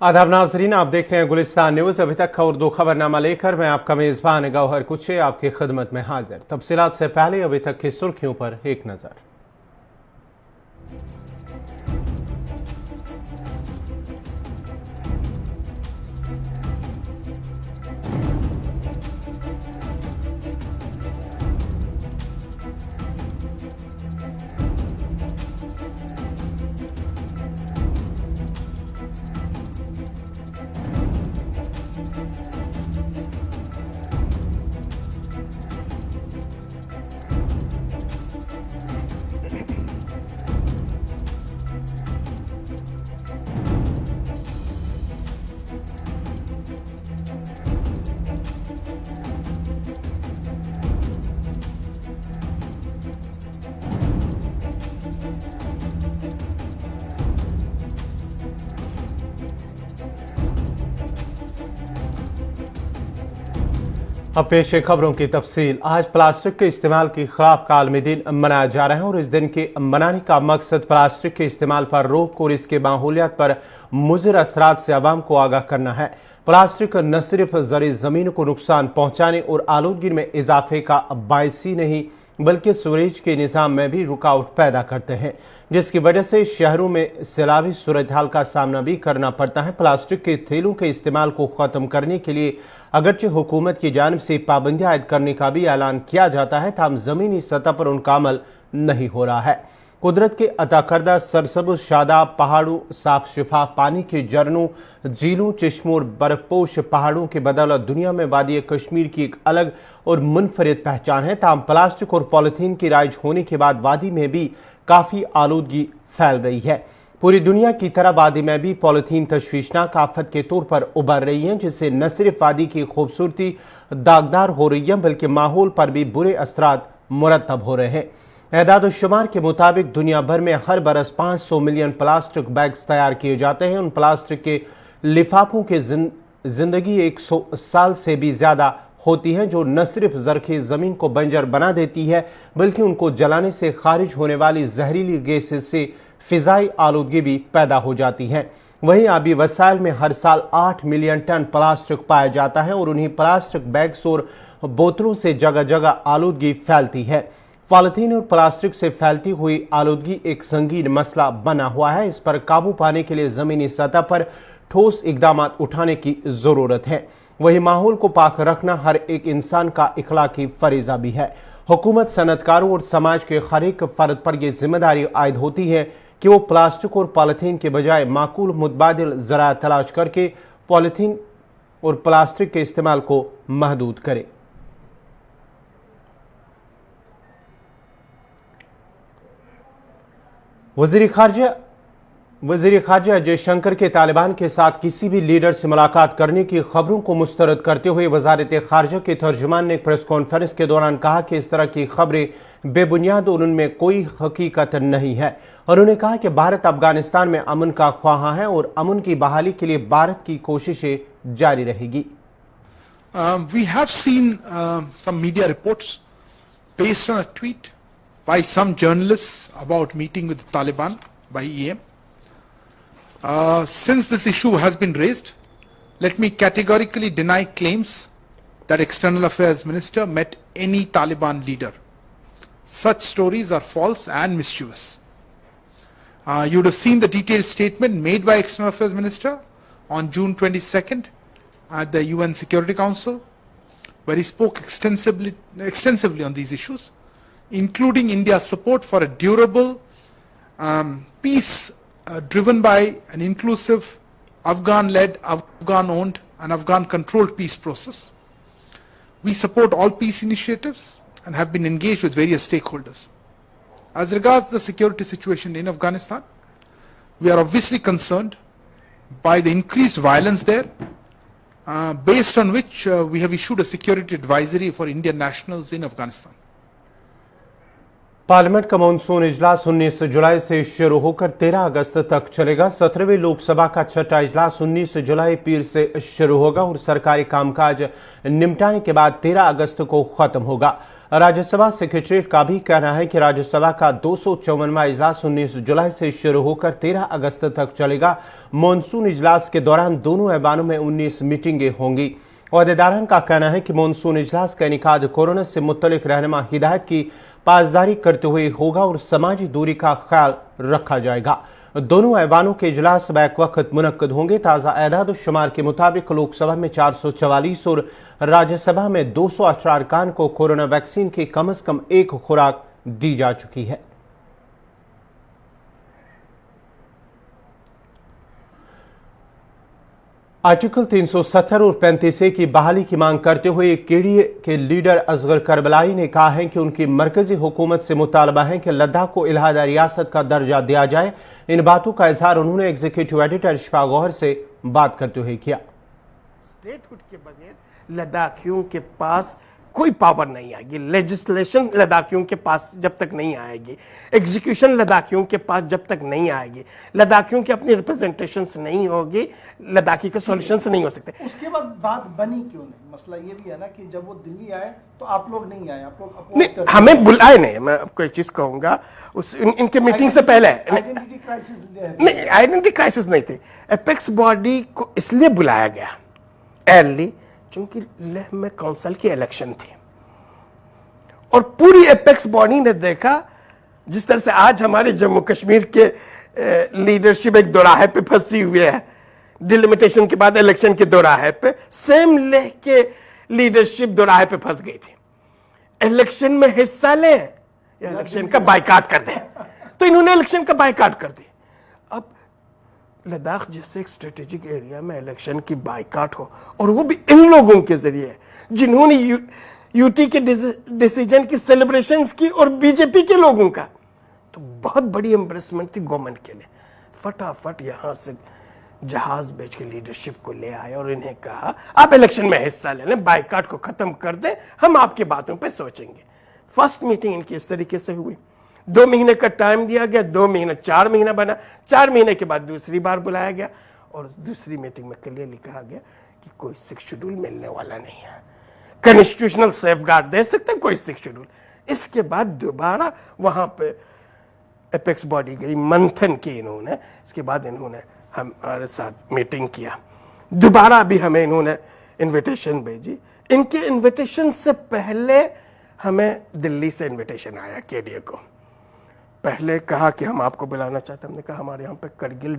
आदाब नाजरीन, आप देख रहे हैं गुलिस्तान न्यूज। अभी तक का उर्दू खबरनामा लेकर मैं आपका मेजबान गौहर कुछे आपकी खिदमत में हाजिर। तफसीलात से पहले अभी तक की सुर्खियों पर एक नजर। अब पेश है खबरों की तफसील। आज प्लास्टिक के इस्तेमाल के खिलाफ कालमी दिन मनाया जा रहा है और इस दिन के मनाने का मकसद प्लास्टिक के इस्तेमाल पर रोक और इसके माहौलियात पर मुज़िर असरात से आवाम को आगाह करना है। प्लास्टिक न सिर्फ ज़री ज़मीन को नुकसान पहुंचाने और आलूदगी में इजाफे का बायस ही नहीं बल्कि सूरज के निज़ाम में भी रुकावट पैदा करते हैं, जिसकी वजह से शहरों में सैलाबी सूरत हाल का सामना भी करना पड़ता है। प्लास्टिक के थैलों के इस्तेमाल को ख़त्म करने के लिए अगरचे हुकूमत की जानिब से पाबंदी आयद करने का भी ऐलान किया जाता है, ताहम ज़मीनी सतह पर उनका अमल नहीं हो रहा है। कुदरत के अता करदा सरसब्ज़ शादाब पहाड़ों, साफ शिफा पानी के झरनों, झीलों, चश्मों और बर्फपोश पहाड़ों के बदौलत दुनिया में वादी कश्मीर की एक अलग और मुनफरिद पहचान है। ताहम प्लास्टिक और पॉलीथीन की राइज होने के बाद वादी में भी काफ़ी आलूदगी फैल रही है। पूरी दुनिया की तरह वादी में भी पॉलीथीन तशवीशनाक आफत के तौर पर उभर रही है, जिससे न सिर्फ वादी की खूबसूरती दागदार हो रही है बल्कि माहौल पर भी बुरे असरात मुरतब हो रहे हैं। एदाद शुमार के मुताबिक दुनिया भर में हर बरस 500 मिलियन प्लास्टिक बैग्स तैयार किए जाते हैं। उन प्लास्टिक के लिफाफों की जिंदगी 100 साल से भी ज्यादा होती है, जो न सिर्फ ज़रख़ी ज़मीन को बंजर बना देती है बल्कि उनको जलाने से खारिज होने वाली जहरीली गैसें से फिजाई आलूदगी भी पैदा हो जाती है। वहीं आबी वसाइल में हर साल 8 मिलियन टन प्लास्टिक पाया जाता है और उन्हीं प्लास्टिक बैग्स और बोतलों से जगह जगह आलूदगी फैलती है। पॉलीथीन और प्लास्टिक से फैलती हुई आलूदगी एक संगीन मसला बना हुआ है। इस पर काबू पाने के लिए ज़मीनी सतह पर ठोस इकदाम उठाने की ज़रूरत है। वही माहौल को पाक रखना हर एक इंसान का इखलाकी फरीज़ा भी है। हुकूमत, सनतकारों और समाज के हर एक फ़र्द पर यह जिम्मेदारी आयद होती है कि वो प्लास्टिक और पॉलीथीन के बजाय माकूल मुतबादिल ज़राए तलाश करके पॉलीथीन और प्लास्टिक के इस्तेमाल को महदूद करे। वज़ीर ख़ारजा जयशंकर के तालिबान के साथ किसी भी लीडर से मुलाकात करने की खबरों को मुस्तरद करते हुए वज़ारत ख़ारजा के तर्जुमान ने प्रेस कॉन्फ्रेंस के दौरान कहा कि इस तरह की खबरें बेबुनियाद और उनमें कोई हकीकत नहीं है। उन्होंने कहा कि भारत अफगानिस्तान में अमन का ख्वाहा है और अमन की बहाली के लिए भारत की कोशिशें जारी रहेगी। We have seen some media reports based on a tweet by some journalists about meeting with the Taliban by EM. Since this issue has been raised, let me categorically deny claims that External Affairs Minister met any Taliban leader. Such stories are false and mischievous. You would have seen the detailed statement made by External Affairs Minister on June 22nd at the UN Security Council, where he spoke extensively on these issues, including India's support for a durable peace driven by an inclusive Afghan-led, Afghan-owned and Afghan-controlled peace process. We support all peace initiatives and have been engaged with various stakeholders. As regards the security situation in Afghanistan, we are obviously concerned by the increased violence there, based on which we have issued a security advisory for Indian nationals in Afghanistan. Parliament का monsoon इजलास 19 जुलाई से शुरू होकर 13 अगस्त तक चलेगा। 17वीं लोकसभा का छठा इजलास 19 जुलाई पीर से शुरू होगा और सरकारी कामकाज निपटाने के बाद 13 अगस्त को खत्म होगा। राज्यसभा सेक्रेटरीट का भी कहना है कि राज्यसभा का 254वां इजलास 19 जुलाई से शुरू होकर 13 अगस्त तक चलेगा। मॉनसून इजलास के दौरान दोनों ऐवानों में 19 मीटिंगें होंगी। अहदेदारन का कहना है कि मॉनसून इजलास का इनेकाद कोरोना से मुत्तलिक रहनुमा हिदायत की पासदारी करते हुए होगा और समाजी दूरी का ख्याल रखा जाएगा। दोनों ऐवानों के इजलास बैक वक्त मुनक्कद होंगे। ताज़ा एदाद शुमार के मुताबिक लोकसभा में 444 और राज्यसभा में 218 अरकान को कोरोना वैक्सीन की कम से कम एक खुराक दी जा चुकी है। आर्टिकल 370 और 35A की बहाली की मांग करते हुए केडीए के लीडर असगर करबलाई ने कहा है कि उनकी मरकजी हुकूमत से मुतालबा है कि लद्दाख को इलाहा रियासत का दर्जा दिया जाए। इन बातों का इजहार उन्होंने एग्जीक्यूटिव एडिटर शिफा गौहर से बात करते हुए किया। स्टेटहुड के बगैर लद्दाखियों के पास कोई पावर नहीं आएगी। लेजिस्लेशन लद्दाखियों के पास जब तक नहीं आएगी, एग्जीक्यूशन लद्दाखियों के पास जब तक नहीं आएगी, लद्दाखियों की अपनी रिप्रेजेंटेशंस नहीं होगी, लद्दाखी के सॉल्यूशंस नहीं हो सकते। उसके बाद बात बनी क्यों नहीं? मसला ये भी है ना कि जब वो दिल्ली आए तो आप लोग नहीं आए, आप लोग अपोज कर रहे हमें बुलाए नहीं। मैं आपको एक चीज कहूंगा, उस इनके मीटिंग से पहले आइडेंटिटी क्राइसिस नहीं, आइडेंटिटी क्राइसिस नहीं थे। एपेक्स बॉडी को इसलिए बुलाया गया अर्ली क्योंकि लेह में काउंसिल की इलेक्शन थी और पूरी एपेक्स बॉडी ने देखा जिस तरह से आज हमारे जम्मू कश्मीर के लीडरशिप एक दोराहे पे फंसी हुई है, डिलिमिटेशन के बाद इलेक्शन के दोराहे पे, सेम लेह के लीडरशिप दोराहे पे फंस गई थी। इलेक्शन में हिस्सा ले या इलेक्शन का बाइकाट कर दे, तो इन्होंने इलेक्शन का बाइकाट कर दी। अब लद्दाख जैसे एक स्ट्रेटेजिक एरिया में इलेक्शन की बाइकाट हो और वो भी इन लोगों के जरिए जिन्होंने यूटी के डिसीजन की सेलिब्रेशंस की और बीजेपी के लोगों का, तो बहुत बड़ी एम्ब्रेसमेंट थी गवर्नमेंट के लिए। फटाफट यहां से जहाज भेज के लीडरशिप को ले आए और इन्हें कहा आप इलेक्शन में हिस्सा ले लें, बाइकाट को खत्म कर दें, हम आपकी बातों पे सोचेंगे। फर्स्ट मीटिंग इनकी इस तरीके से हुई। 2 महीने का टाइम दिया गया, 2 महीने 4 महीना बना, 4 महीने के बाद दूसरी बार बुलाया गया और दूसरी मीटिंग में क्लियरली कहा गया कि कोई 6 शेड्यूल मिलने वाला नहीं है। कॉन्स्टिट्यूशनल सेफगार्ड दे सकते हैं, कोई 6 शेड्यूल। इसके बाद दोबारा वहां पे एपेक्स बॉडी गई, मंथन की इन्होंने, इसके बाद इन्होंने हमारे साथ मीटिंग किया। दोबारा भी हमें इन्होंने इनविटेशन भेजी। इनके इनविटेशन से पहले हमें दिल्ली से इनविटेशन आया केडीए को। पहले कहा कि हम आपको बुलाना चाहते हैं। हमने कहा हमारे यहाँ पे करगिल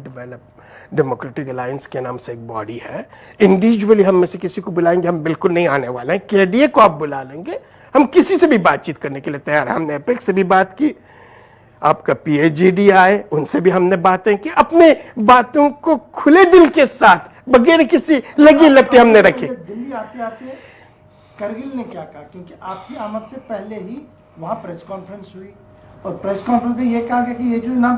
डेमोक्रेटिक अलायंस के नाम से एक बॉडी है, इंडिविजुअली हम में से किसी को बुलाएंगे हम बिल्कुल नहीं आने वाले हैं। केडीए को आप बुला लेंगे, हम किसी से भी बातचीत करने के लिए तैयार हैं। हमने एपेक्स से भी बात की, आपका पीएचडी आए, उनसे भी हमने बातें की, अपने बातों को खुले दिल के साथ बगैर किसी लगी लगती हमने रखी। दिल्ली आते आते करगिल ने क्या कहा? क्योंकि आपकी आमद से पहले ही वहां प्रेस कॉन्फ्रेंस हुई और प्रेस कॉन्फ्रेंस में ये कहा गया कि ये जो ना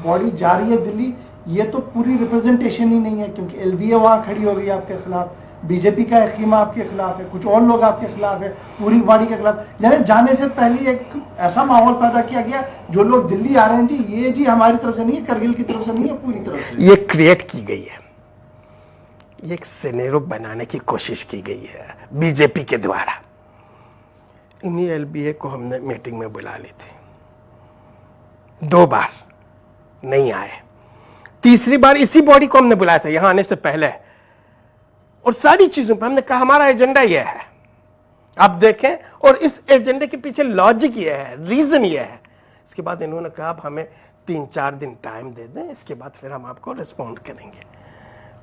बॉडी जा रही है दिल्ली, ये तो पूरी रिप्रेजेंटेशन ही नहीं है, क्योंकि एलवीए वहां खड़ी हो गई आपके खिलाफ, बीजेपी का खीमा आपके खिलाफ है, कुछ और लोग आपके खिलाफ है, पूरी बॉडी के खिलाफ। यानी जाने से पहले एक ऐसा माहौल पैदा किया गया, जो लोग दिल्ली आ रहे हैं जी, ये जी हमारी तरफ से नहीं है, करगिल की तरफ से नहीं है, पूरी तरफ से ये क्रिएट की गई है, ये एक सिनेरियो बनाने की कोशिश की गई है बीजेपी के द्वारा। इन्हीं एलबीए को हमने मीटिंग में बुला ली थी, 2 बार नहीं आए, तीसरी बार इसी बॉडी को हमने बुलाया था यहां आने से पहले, और सारी चीजों पर हमने कहा हमारा एजेंडा यह है, आप देखें, और इस एजेंडे के पीछे लॉजिक यह है, रीजन यह है। इसके बाद इन्होंने कहा आप हमें 3-4 दिन टाइम दे दें, इसके बाद फिर हम आपको रिस्पॉन्ड करेंगे।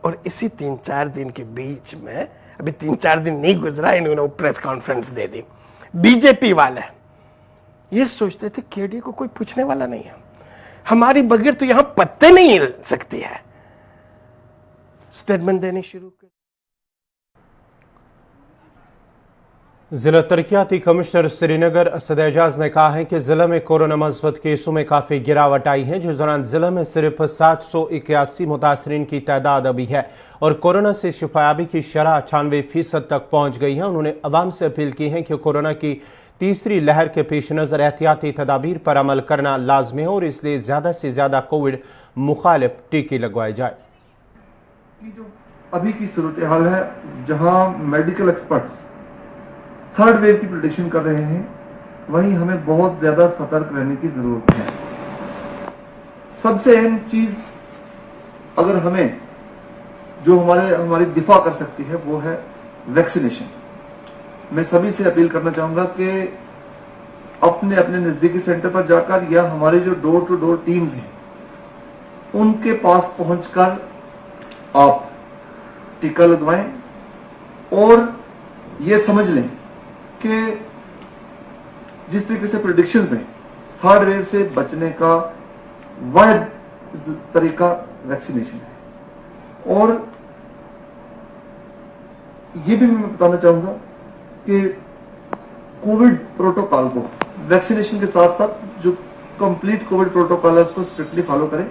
और इसी 3-4 दिन के बीच में, अभी 3-4 दिन नहीं गुजरा, इन्होंने वो प्रेस कॉन्फ्रेंस दे दी। बीजेपी वाले ये सोचते थे केडीए को कोई पूछने वाला नहीं है, हमारी बगैर तो यहां पत्ते नहीं हिल सकती है, स्टेटमेंट देनी शुरू कर। जिला तरक्याती कमिश्नर श्रीनगर असद एजाज ने कहा है कि जिला में कोरोना मस्बत केसों में काफी गिरावट आई है, जिस दौरान जिला में सिर्फ 781 मुतासरीन की तादाद अभी है और कोरोना से शिफायाबी की शरह 98% तक पहुंच गई है। उन्होंने अवाम से अपील की है कि कोरोना की तीसरी लहर के पेश नजर एहतियाती तदाबीर पर अमल करना लाजमी है और इसलिए ज्यादा से ज्यादा कोविड मुखालिफ टीके लगवाए जाए। जो अभी की सूरत हाल है, जहां मेडिकल एक्सपर्ट्स थर्ड वेव की प्रेडिक्शन कर रहे हैं वहीं हमें बहुत ज्यादा सतर्क रहने की जरूरत है। सबसे अहम चीज अगर हमें जो हमारी दिफा कर सकती है वो है वैक्सीनेशन। मैं सभी से अपील करना चाहूंगा कि अपने अपने नजदीकी सेंटर पर जाकर या हमारी जो डोर टू डोर टीम्स हैं उनके पास पहुंचकर आप टीका लगवाएं और ये समझ लें कि जिस तरीके से प्रेडिक्शंस हैं थर्ड वेव से बचने का वाहिद तरीका वैक्सीनेशन है। और ये भी मैं बताना चाहूंगा कि कोविड प्रोटोकॉल को वैक्सीनेशन के साथ साथ जो कंप्लीट कोविड प्रोटोकॉल है उसको स्ट्रिक्टली फॉलो करें।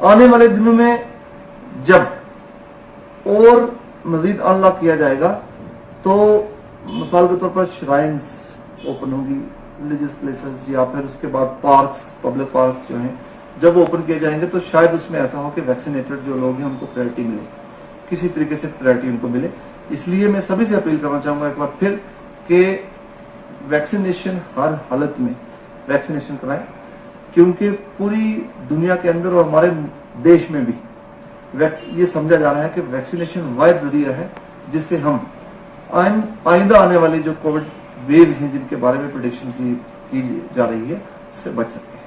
आने वाले दिनों में जब और मजीद अनलॉक किया जाएगा तो मिसाल के तौर पर श्राइन्स ओपन होगी, रिलीजियस प्लेसेस, या फिर उसके बाद पार्क्स, पब्लिक पार्क्स जो हैं जब ओपन किए जाएंगे तो शायद उसमें ऐसा हो कि वैक्सीनेटेड जो लोग हैं उनको प्रायोरिटी मिले, किसी तरीके से प्रायोरिटी उनको मिले। इसलिए मैं सभी से अपील करना चाहूंगा एक बार फिर कि वैक्सीनेशन हर हालत में वैक्सीनेशन कराएं, क्योंकि पूरी दुनिया के अंदर और हमारे देश में भी ये समझा जा रहा है कि वैक्सीनेशन वाहिद जरिया है जिससे हम आइंदा आने वाली जो कोविड वेव्स हैं जिनके बारे में प्रेडिक्शन की जा रही है उससे बच सकते हैं।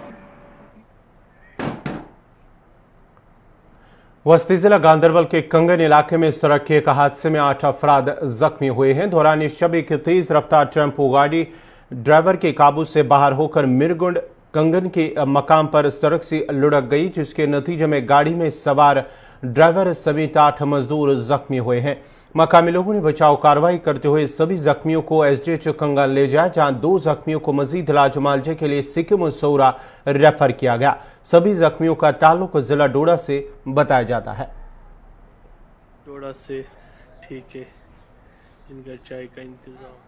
वस्ती जिला गांधरबल के कंगन इलाके में सड़क के एक हादसे में 8 अफराद जख्मी हुए हैं। दौरान शब एक तेज रफ्तार टेम्पो गाड़ी ड्राइवर के काबू से बाहर होकर मिरगुंड कंगन के मकाम पर सड़क से लुढ़क गई, जिसके नतीजे में गाड़ी में सवार ड्राइवर समेत 8 मजदूर जख्मी हुए हैं। मकामी लोगों ने बचाव कार्रवाई करते हुए सभी जख्मियों को एसडीएच कंगन ले जाया, जहां 2 जख्मियों को मजीद इलाज मुआवजे के लिए सिक्किम सौरा रेफर किया गया। सभी जख्मियों का ताल्लुक जिला डोडा से बताया जाता है। डोडा से ठीक है, इनका चाय का इंतजाम।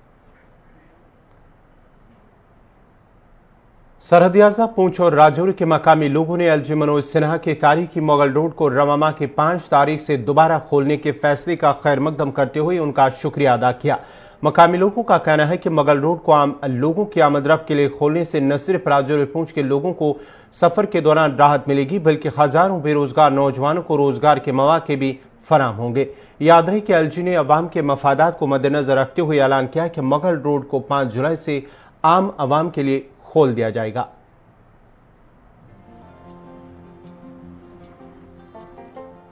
सरहदी अजला पूंछ और राजौरी के मकामी लोगों ने एलजी मनोज सिन्हा की तारीखी मुगल रोड को रवामा की 5 तारीख से दोबारा खोलने के फैसले का खैर मकदम करते हुए उनका शुक्रिया अदा किया। मकामी लोगों का कहना है कि मुगल रोड को आम लोगों की आमदरफ्त के लिए खोलने से न सिर्फ राजौरी पूंछ के लोगों को सफर के दौरान राहत मिलेगी, बल्कि हजारों बेरोजगार नौजवानों को रोजगार के मौके भी फराम होंगे। याद रहे कि एलजी ने अवाम के मफादात को मद्देनजर रखते हुए ऐलान किया कि मुगल रोड को 5 जुलाई से आम आवाम के लिए खोल दिया जाएगा।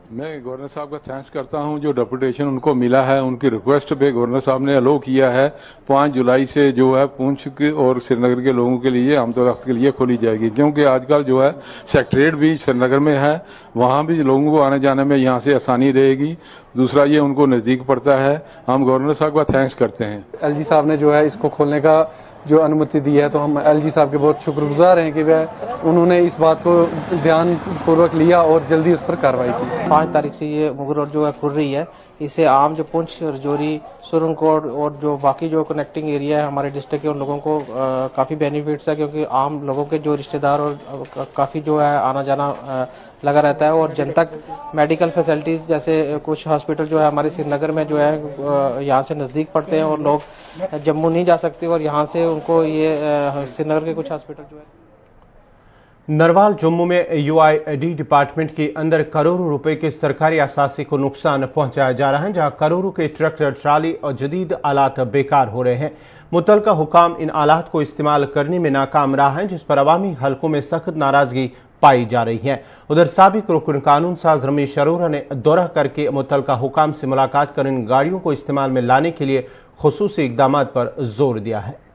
मैं गवर्नर साहब का थैंक्स करता हूं, जो डेपुटेशन उनको मिला है उनकी रिक्वेस्ट पे गवर्नर साहब ने अलो किया है 5 जुलाई से जो है पूंछ के और श्रीनगर के लोगों के लिए आमतौर के लिए खोली जाएगी, क्योंकि आजकल जो है सेक्रेटरीट भी श्रीनगर में है, वहां भी लोगों को आने जाने में यहाँ से आसानी रहेगी। दूसरा ये उनको नजदीक पड़ता है। हम गवर्नर साहब का थैंक्स करते हैं। एलजी साहब ने जो है इसको खोलने का जो अनुमति दी है, तो हम एलजी साहब के बहुत शुक्रगुजार हैं कि वह उन्होंने इस बात को ध्यान पूर्वक लिया और जल्दी उस पर कार्रवाई की। 5 तारीख से ये मुगल रोड जो है खुल रही है, इससे आम जो पुंछ, रजौरी, सुरनकोट और जो बाकी जो कनेक्टिंग एरिया है हमारे डिस्ट्रिक्ट के उन लोगों को काफ़ी बेनिफिट्स है, क्योंकि आम लोगों के जो रिश्तेदार और काफ़ी जो है आना जाना लगा रहता है। और जनतक मेडिकल फैसिलिटीज़ जैसे कुछ हॉस्पिटल जो है हमारे श्रीनगर में जो है यहाँ से नज़दीक पड़ते हैं और लोग जम्मू नहीं जा सकते, और यहाँ से उनको ये श्रीनगर के कुछ हॉस्पिटल जो है। नरवाल जम्मू में यूआईडी डिपार्टमेंट के अंदर करोड़ों रुपए के सरकारी असासे को नुकसान पहुंचाया जा रहा है, जहां करोड़ों के ट्रैक्टर, ट्राली और जदीद आलात बेकार हो रहे हैं। मुतलका हुकाम इन आलात को इस्तेमाल करने में नाकाम रहा है, जिस पर अवामी हलकों में सख्त नाराजगी पाई जा रही है। उधर साबिक रुकन कानून साज रमेश अरोरा ने दौरा करके मुतलका हुकाम से मुलाकात कर इन गाड़ियों को इस्तेमाल में लाने के लिए खुसूसी इकदाम पर जोर दिया है।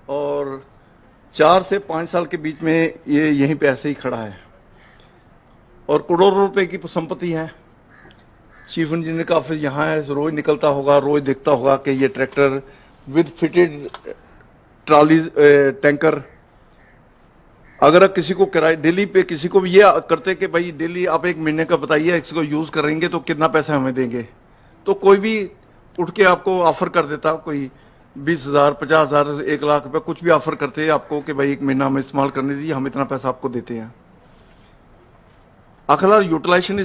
और 4 से 5 साल के बीच में ये यहीं पे ऐसे ही खड़ा है और करोड़ों रुपए की संपत्ति है। चीफ इंजीनियर का ऑफिस यहाँ है, रोज निकलता होगा, रोज देखता होगा कि ये tractor with fitted trolley tanker अगर किसी को किराए दिल्ली पे किसी को भी ये करते कि भाई दिल्ली आप 1 महीने का बताइए इसको यूज करेंगे तो कितना पैसा हमें देंगे, तो कोई भी उठ के आपको ऑफर कर देता, कोई 20,000 50,000 1 लाख रुपए कुछ भी ऑफर करते हैं आपको कि भाई 1 महीना हमें इस्तेमाल करने दीजिए, हम इतना पैसा आपको देते हैं। आखिरकार यूटिलाइजेशन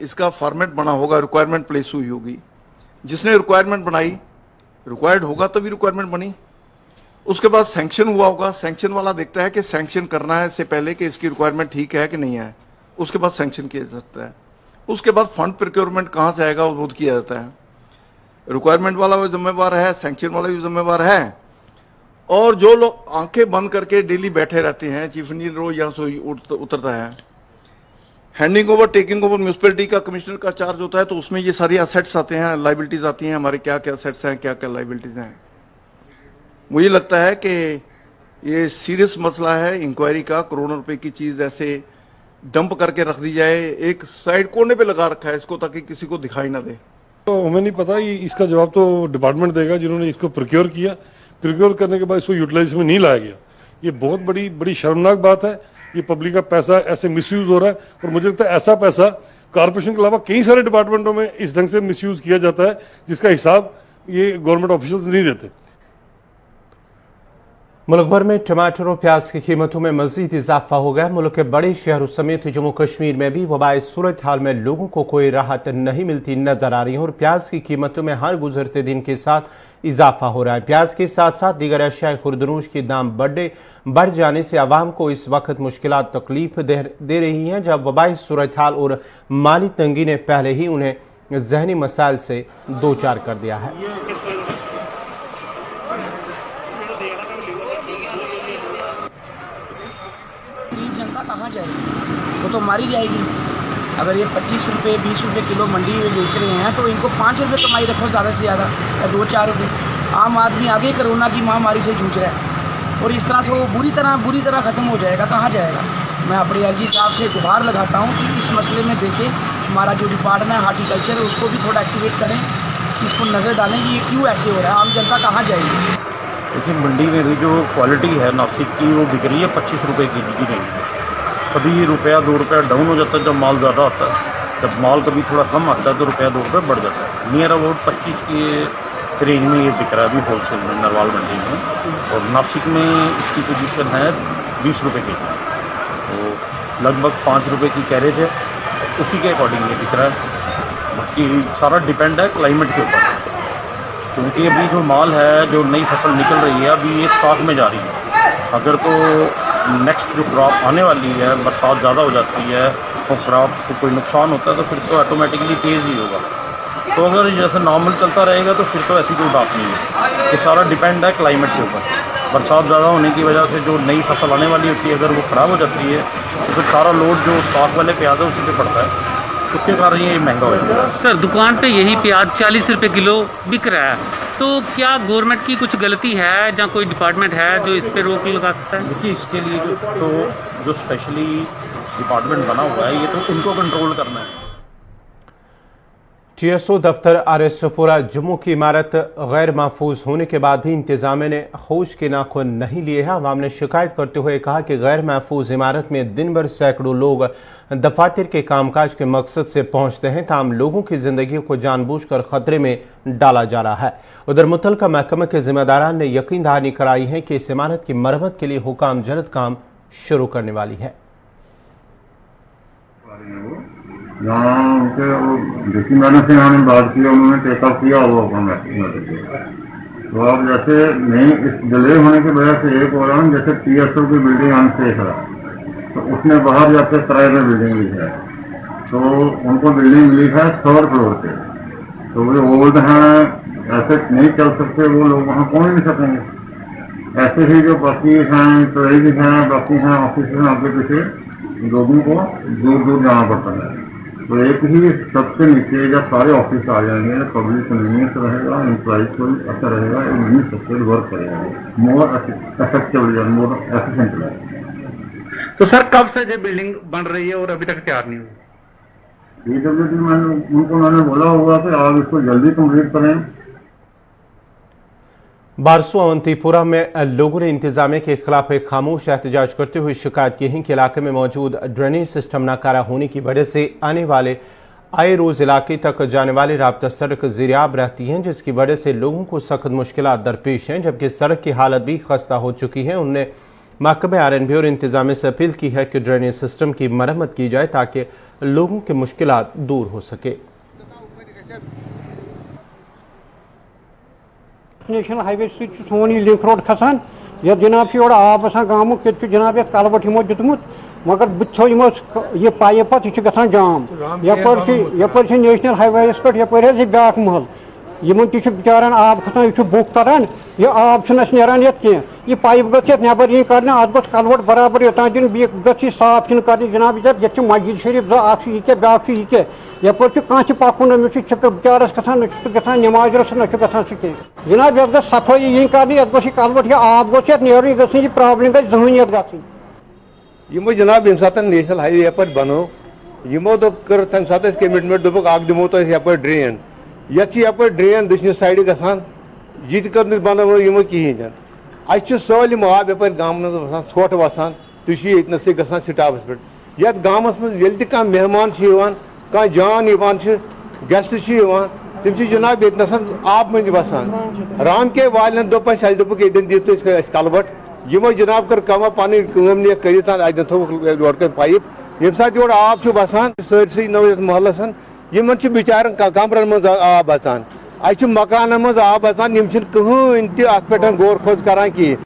इसका फॉर्मेट बना होगा, रिक्वायरमेंट प्लेस हुई होगी, जिसने रिक्वायरमेंट बनाई रिक्वायर्ड होगा तभी रिक्वायरमेंट बनी, उसके बाद सैंक्शन हुआ होगा, सैंक्शन वाला देखता है कि सैंक्शन करना है इससे पहले कि इसकी रिक्वायरमेंट ठीक है कि नहीं है, उसके बाद सैंक्शन किया जा सकता है, उसके बाद फंड प्रोक्योरमेंट कहाँ से आएगा वो किया जाता है। रिक्वायरमेंट वाला भी जिम्मेवार है, सैंक्शन वाला भी जिम्मेवार है, और जो लोग आंखें बंद करके डेली बैठे रहते हैं, चीफ इंजीनियर रोज यहाँ से उतरता है, handing over taking over municipality का कमिश्नर का चार्ज होता है, तो उसमें ये सारी असेट्स आते हैं, लाइबिलिटीज आती हैं, हमारे क्या क्या असेट्स हैं, क्या क्या लाइबिलिटीज हैं। मुझे लगता है कि ये सीरियस मसला है इंक्वायरी का, करोड़ों रुपए की चीज ऐसे डंप करके रख दी जाए, एक साइड कोने पे लगा रखा है इसको ताकि किसी को दिखाई ना दे। तो हमें नहीं पता, इसका जवाब तो डिपार्टमेंट देगा जिन्होंने इसको प्रोक्योर किया। प्रोक्योर करने के बाद इसको यूटिलाइज में नहीं लाया गया, ये बहुत बड़ी शर्मनाक बात है। ये पब्लिक का पैसा ऐसे मिसयूज हो रहा है, और मुझे लगता है ऐसा पैसा कॉर्पोरेशन के अलावा कई सारे डिपार्टमेंटों में इस ढंग से मिसयूज किया जाता है जिसका हिसाब ये गवर्नमेंट ऑफिशियल्स नहीं देते। मुल्क भर में टमाटर और प्याज की कीमतों में मजीद इजाफा हो गया। मुल्क के बड़े शहरों समेत जम्मू कश्मीर में भी वबाई सूरत हाल में लोगों को कोई राहत नहीं मिलती नजर आ रही है, और प्याज की कीमतों में हर गुजरते दिन के साथ इजाफा हो रहा है। प्याज के साथ साथ दीगर अशिया खुर्दनूश के दाम बढ़ जाने से आवाम को इस वक्त मुश्किलात तकलीफ दे रही हैं, जब वबाई सूरत हाल और माली तंगी ने पहले ही उन्हें जहनी मसाइल से दो चार कर दिया है। जनता कहाँ जाएगी, वो तो मारी जाएगी। अगर ये 25 रुपये 20 रुपये किलो मंडी में बेच रहे हैं तो इनको 5 रुपये कमाई रखो ज़्यादा से ज़्यादा, या 2-4 रुपये। आम आदमी आगे कोरोना की महामारी से जूझ रहा है, और इस तरह से वो बुरी तरह ख़त्म हो जाएगा। कहाँ जाएगा? मैं अपने एलजी साहब से गुहार लगाता हूँ कि इस मसले में देखें, हमारा जो डिपार्टमेंट है हार्टिकल्चर है उसको भी थोड़ा एक्टिवेट करें, इसको नज़र डालें कि ये क्यों ऐसे हो रहा है, आम जनता कहाँ जाएगी। लेकिन मंडी में भी जो क्वालिटी है नासिक की वो बिक रही है 25 रुपये की बिकी रही है। कभी रुपया 2 रुपया डाउन हो जाता है जब माल ज़्यादा आता है, जब माल कभी थोड़ा कम आता है तो रुपया 2 रुपये बढ़ जाता है। नियर अबाउट 25 की रेंज में ये बिक रहा है अभी होलसेल में नरवाल मंडी में, और नासिक में इसकी पोजीशन है 20 रुपये की, तो लगभग 5 रुपये की कैरेज है, उसी के अकॉर्डिंग ये बिक रहा है। बाकी सारा डिपेंड है क्लाइमेट के ऊपर, क्योंकि अभी जो माल है, जो नई फसल निकल रही है अभी ये स्टॉक में जा रही है। अगर तो नेक्स्ट जो क्रॉप आने वाली है, बरसात ज़्यादा हो जाती है और क्रॉप को कोई नुकसान होता है तो फिर तो ऑटोमेटिकली तेज़ ही होगा। तो अगर जैसे नॉर्मल चलता रहेगा तो फिर तो ऐसी कोई बात नहीं है। ये सारा डिपेंड है क्लाइमेट के ऊपर। बरसात ज़्यादा होने की वजह से जो नई फसल आने वाली होती है अगर वो ख़राब हो जाती है तो फिर सारा लोड जो स्टॉक वाले प्याज है उसी पे पड़ता है, उसके कारण ये महंगा हो जाता है। सर, दुकान पे यही प्याज 40 रुपये किलो बिक रहा है, तो क्या गवर्नमेंट की कुछ गलती है या कोई डिपार्टमेंट है जो इस पे रोक लगा सकता है? देखिए, इसके लिए जो स्पेशली डिपार्टमेंट बना हुआ है ये तो उनको कंट्रोल करना है। TSO दफ्तर आरएसपुरा जम्मू की इमारत गैर महफूज होने के बाद भी इंतजामिया ने होश के नाखून नहीं लिए हैं। अवाम ने शिकायत करते हुए कहा कि गैर महफूज इमारत में दिन भर सैकड़ों लोग दफातर के कामकाज के मकसद से पहुंचते हैं, ताहम लोगों की जिंदगी को जानबूझकर खतरे में डाला जा रहा है। उधर मुतलका महकमे के जिम्मेदारान ने यकीन दहानी कराई है कि इस इमारत की मरम्मत के लिए हुकाम जल्द काम शुरू करने वाली है। यहाँ उनके डिप्टी मैडम से यहाँ बात की, उन्होंने टेकअप किया वो अपना तो अब जैसे नहीं इस डिले होने की वजह से एक हो रहा है, जैसे TSO की बिल्डिंग अनसेफ है तो उसने बाहर जाके किराए में बिल्डिंग ली है, तो उनको बिल्डिंग मिली है 3rd फ्लोर पे, तो वे ओल्ड हैं, ऐसे नहीं चल सकते, वो लोग वहाँ पहुँच नहीं सकेंगे। ऐसे ही जो बाकी हैं ट्रेड हैं, बाकी हैं ऑफिस हैं, आगे पीछे लोगों को दूर दूर जाना पड़ता है। तो एक ही सबसे नीचे जब सारे ऑफिस आ जाएंगे, पब्लिक कन्वीनियंस रहेगा, एम्प्लॉइज को भी अच्छा रहेगा, इन्हीं सबसे वर्क करेगा, मोर इफेक्टिव, मोर एफिशिएंट। तो सर, कब से ये बिल्डिंग बन रही है और अभी तक तैयार नहीं हुई? उनको मैंने बोला होगा कि आप इसको जल्दी कंप्लीट करें। बारसू अवंतीपुरा में लोगों ने इंतजामिया के खिलाफ एक खामोश एहतजाज करते हुए शिकायत की है कि इलाके में मौजूद ड्रेनेज सिस्टम नाकारा होने की वजह से आए रोज इलाके तक जाने वाली राब्ता सड़क ज़ेरियाब रहती हैं, जिसकी वजह से लोगों को सख्त मुश्किलात दरपेश हैं। जबकि सड़क की हालत भी खस्ता हो चुकी है। उन्होंने महकमे RNB और इंतजामिया से अपील की है कि ड्रेनेज सिस्टम की मरम्मत की जाए ताकि लोगों की मुश्किलात दूर हो सके। नेशनल हाईवे सोन यह लिंक रोड खसान ये जनाब से आब गामुक जनाब ये कलवट यमो दुतमुत मगर बुथो यमो यह पाइप पत यह गसान जाम यपर नेशनल हाईवे पे यपर ब्या महल यमन तह बिचारान आब खसान यह बुक तरन यह आब नान ये कह यह पाइप गि नबर यी कर अत गो कलवट बराबर योतान दिन गि साफ कर जनाब ये मस्जिद शरीफ यह ब्या यह यपर कह पकुन अमिस बिचारस गसान नमाज रस न गसान सह जनाब ये सफाई यी कर ये कलवट यह आब गोस नीर यह गई प्रॉब्लम गई जहनीत गई यमो जनाब ये सात नेशनल हाईवे यप बनो यमो दोप कर तम सात कमिटमेंट दोप दिमो तो यप ड्रेन यप ड्रेन दक्षिण साइड गसान यह कर बनो यमो कहें अ सालम आब यप गाम ोट वसान तुस गसान स्टाफस पे ये गामस मज कह मेहमान कह जान गेस्ट तम जनाब ये आब मंज वसान राम के वाल दोप ये कलवट यमो जनाब कर कमा पी कम कर थोक पाइप ये सात योर आब वसान सरसई नवत महलस इन बिचार कमरन मज आब अचान अ मकान मज आब अचान कहन पे गौर खोज करान कहें।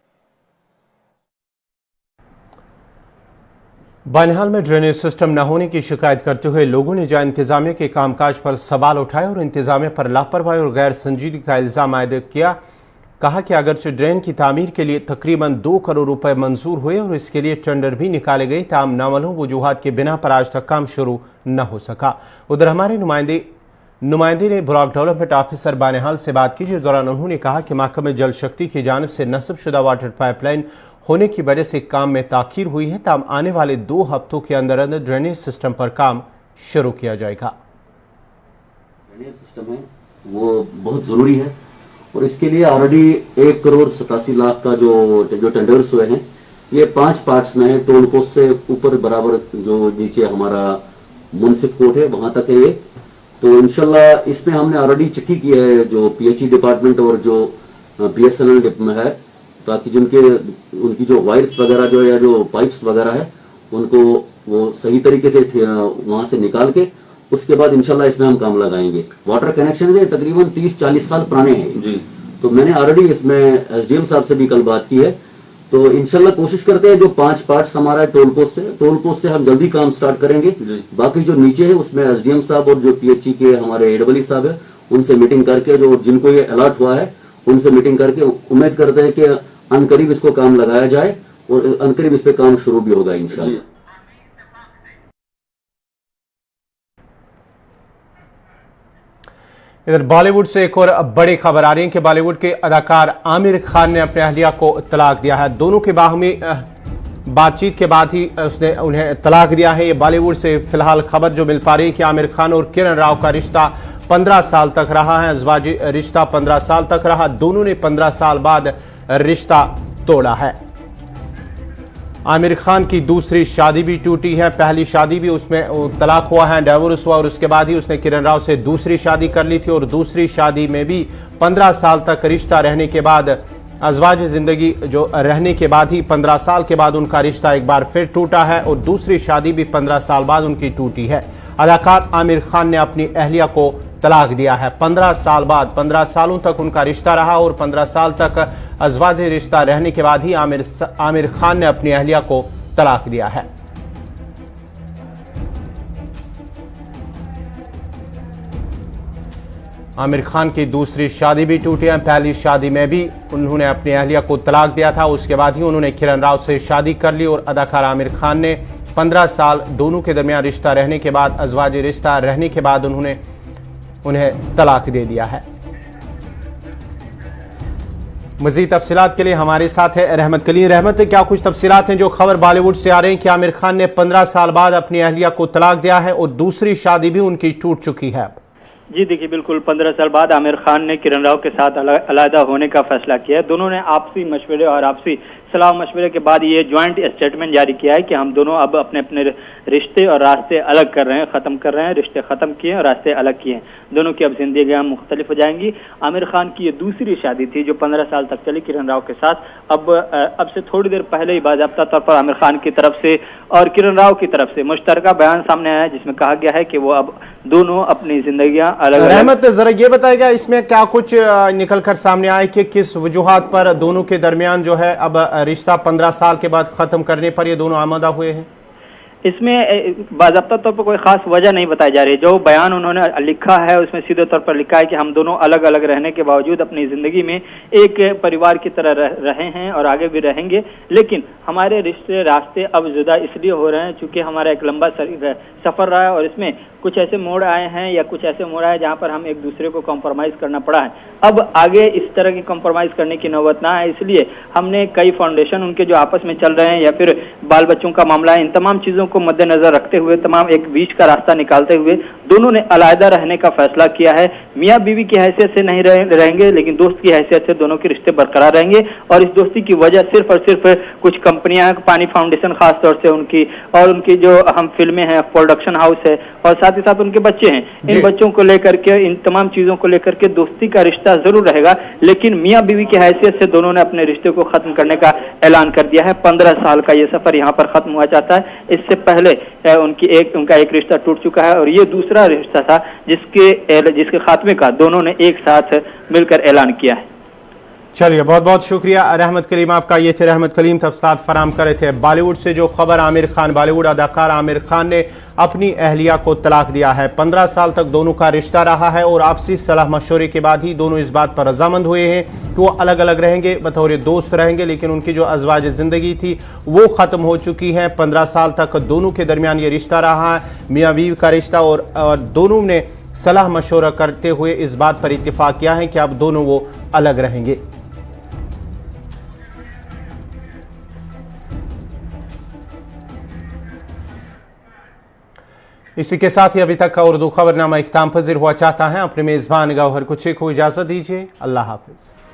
बनिहाल में ड्रेनेज सिस्टम न होने की शिकायत करते हुए लोगों ने जहां इंतजामिया के कामकाज पर सवाल उठाए और इंतजामिया पर लापरवाही और गैर संजीदगी का इल्जाम आयद किया। कहा कि अगरचे ड्रेन की तामीर के लिए तकरीबन 2 करोड़ रुपए मंजूर हुए और इसके लिए टेंडर भी निकाले गए, ताम नामलूम वजूहात के बिना पर आज तक काम शुरू न हो सका। उधर हमारे नुमाइंदे ने ब्लॉक डेवलपमेंट ऑफिसर बानिहाल से बात की, जिस दौरान उन्होंने कहा कि महकमे जल शक्ति की जानिब से नस्बशुदा वाटर पाइपलाइन होने की वजह से काम में ताखीर हुई है, ताम आने वाले 2 हफ्तों के अंदर अंदर ड्रेनेज सिस्टम पर काम शुरू किया जाएगा। ड्रेनेज सिस्टम है वो बहुत जरूरी है और इसके लिए ऑलरेडी 1 करोड़ 87 लाख का जो टेंडर्स हुए हैं ये 5 पार्ट्स में है। टोल पोस्ट से ऊपर बराबर जो नीचे हमारा मुंसिफ कोर्ट है वहां तक है ये। तो इंशाल्लाह इसमें हमने ऑलरेडी चिट्ठी की है जो PHE डिपार्टमेंट और जो BSNL में है, ताकि उनकी जो वायर्स वगैरह जो या जो पाइप्स वगैरह है उनको वो सही तरीके से वहां से निकाल के उसके बाद इंशाल्लाह इसमें हम काम लगाएंगे। वाटर कनेक्शन है तकरीबन 30-40 साल पुराने हैं जी। तो मैंने ऑलरेडी इसमें SDM साहब से भी कल बात की है। तो इंशाल्लाह कोशिश करते हैं जो 5 पार्ट्स हमारा टोल पोस्ट से हम जल्दी काम स्टार्ट करेंगे। बाकी जो नीचे है उसमें SDM साहब और जो PHE के हमारे AWE साहब है उनसे मीटिंग करके जो जिनको ये अलर्ट हुआ है उनसे मीटिंग करके उम्मीद करते हैं कि अनकरीब इसको काम लगाया जाए और अनकरीब इस पे काम शुरू भी होगा इंशाल्लाह। इधर बॉलीवुड से एक और बड़ी खबर आ रही है कि बॉलीवुड के अदाकार आमिर खान ने अपने अहलिया को तलाक दिया है। दोनों के बाहमी बातचीत के बाद ही उसने उन्हें तलाक दिया है। ये बॉलीवुड से फिलहाल खबर जो मिल पा रही है कि आमिर खान और किरण राव का रिश्ता 15 साल तक रहा है। अज़वाजी रिश्ता 15 साल तक रहा। दोनों ने 15 साल बाद रिश्ता तोड़ा है। आमिर खान की दूसरी शादी भी टूटी है। पहली शादी भी उसमें तलाक हुआ है, डाइवोर्स हुआ और उसके बाद ही उसने किरण राव से दूसरी शादी कर ली थी और दूसरी शादी में भी 15 साल तक रिश्ता रहने के बाद अज़वाज जिंदगी जो रहने के बाद ही 15 साल के बाद उनका रिश्ता एक बार फिर टूटा है और दूसरी शादी भी 15 साल बाद उनकी टूटी है। अदाकार आमिर खान ने अपनी अहलिया को तलाक दिया है 15 साल बाद। 15 सालों तक उनका रिश्ता रहा और 15 साल तक अज़वाज रिश्ता रहने के बाद ही आमिर खान ने अपनी अहलिया को तलाक दिया है। आमिर खान की दूसरी शादी भी टूटी है। पहली शादी में भी उन्होंने अपनी अहलिया को तलाक दिया था। उसके बाद ही उन्होंने किरण राव से शादी कर ली और अदाकार आमिर खान ने 15 साल दोनों के दरमियान रिश्ता रहने के बाद अज़वाजी रिश्ता रहने के बाद उन्हें तलाक दे दिया है। मज़ीद तफसीलात के लिए हमारे साथ है रहमत कलीम। रहमत, क्या कुछ तफसीलात हैं जो खबर बॉलीवुड से आ रही हैं कि आमिर खान ने 15 साल बाद अपनी अहलिया को तलाक दिया है और दूसरी शादी भी उनकी टूट चुकी है? जी देखिए, बिल्कुल 15 साल बाद आमिर खान ने किरण राव के साथ अलहदा होने का फैसला किया है। दोनों ने आपसी मशवरे और आपसी सलाह मशवरे के बाद ये ज्वाइंट स्टेटमेंट जारी किया है कि हम दोनों अब अपने अपने रिश्ते और रास्ते अलग कर रहे हैं, खत्म कर रहे हैं। रिश्ते खत्म किए और रास्ते अलग किए हैं। दोनों की अब जिंदगियां मुख्तलिफ हो जाएंगी। आमिर खान की ये दूसरी शादी थी जो 15 साल तक चली किरण राव के साथ। अब से थोड़ी देर पहले ही बाज़ाब्ता तौर पर आमिर खान की तरफ से और किरण राव की तरफ से मुश्तरका बयान सामने आया है जिसमें कहा गया है कि वो अब दोनों अपनी जिंदगियां अलग अलग। रहमत, जरा ये बताएगा इसमें क्या कुछ निकल कर सामने आए कि किस वजूहात पर दोनों के दरमियान जो है अब रिश्ता 15 साल के बाद खत्म करने पर ये दोनों आमादा हुए हैं? इसमें बाज़ाब्ता तौर पर कोई खास वजह नहीं बताई जा रही। जो बयान उन्होंने लिखा है उसमें सीधे तौर पर लिखा है कि हम दोनों अलग अलग रहने के बावजूद अपनी जिंदगी में एक परिवार की तरह रहे हैं और आगे भी रहेंगे, लेकिन हमारे रिश्ते रास्ते अब जुदा इसलिए हो रहे हैं चूंकि हमारा एक लंबा सफर रहा है और इसमें कुछ ऐसे मोड़ आए हैं या कुछ ऐसे मोड़ आए जहां पर हम एक दूसरे को कॉम्प्रोमाइज करना पड़ा है। अब आगे इस तरह की कॉम्प्रोमाइज करने की नौबत ना है, इसलिए हमने कई फाउंडेशन उनके जो आपस में चल रहे हैं या फिर बाल बच्चों का मामला है, इन तमाम चीजों को मद्देनजर रखते हुए तमाम एक बीच का रास्ता निकालते हुए दोनों ने अलहदा रहने का फैसला किया है। मियाँ बीवी की हैसियत से नहीं रहेंगे, लेकिन दोस्त की हैसियत से दोनों के रिश्ते बरकरार रहेंगे। और इस दोस्ती की वजह सिर्फ और सिर्फ कुछ कंपनियां, पानी फाउंडेशन खास तौर से उनकी जो अहम फिल्में हैं, प्रोडक्शन हाउस है और साथ ही साथ उनके बच्चे हैं, इन बच्चों को लेकर के, इन तमाम चीजों को लेकर के दोस्ती का रिश्ता जरूर रहेगा, लेकिन मियाँ बीवी की हैसियत से दोनों ने अपने रिश्ते को खत्म करने का ऐलान कर दिया है। 15 साल का ये सफर यहाँ पर खत्म हुआ चाहता है। इससे पहले उनका एक रिश्ता टूट चुका है और ये दूसरा रिश्ता था जिसके खात्मे का दोनों ने एक साथ मिलकर ऐलान किया है। चलिए, बहुत बहुत शुक्रिया रहमत कलीम आपका। ये थे रहमत कलीम, तफसीलात फराम कर रहे थे। बॉलीवुड से जो खबर, आमिर खान, बॉलीवुड अदाकार आमिर खान ने अपनी अहलिया को तलाक दिया है। 15 साल तक दोनों का रिश्ता रहा है और आपसी सलाह मशवरे के बाद ही दोनों इस बात पर रजामंद हुए हैं कि वो अलग अलग रहेंगे, बतौर दोस्त रहेंगे, लेकिन उनकी जो अज़वाज ज़िंदगी थी वो ख़त्म हो चुकी है। 15 साल तक दोनों के दरमियान ये रिश्ता रहा है, मियाँ बीवी का रिश्ता, और दोनों ने सलाह मशवरा करते हुए इस बात पर इत्तेफाक किया है कि अब दोनों वो अलग रहेंगे। इसी के साथ ही अभी तक का उर्दू खबरनामा इख्तिताम पज़ीर हुआ चाहता है। अपने मेज़बान गौहर कुछे को इजाज़त दीजिए। अल्लाह हाफ़िज़।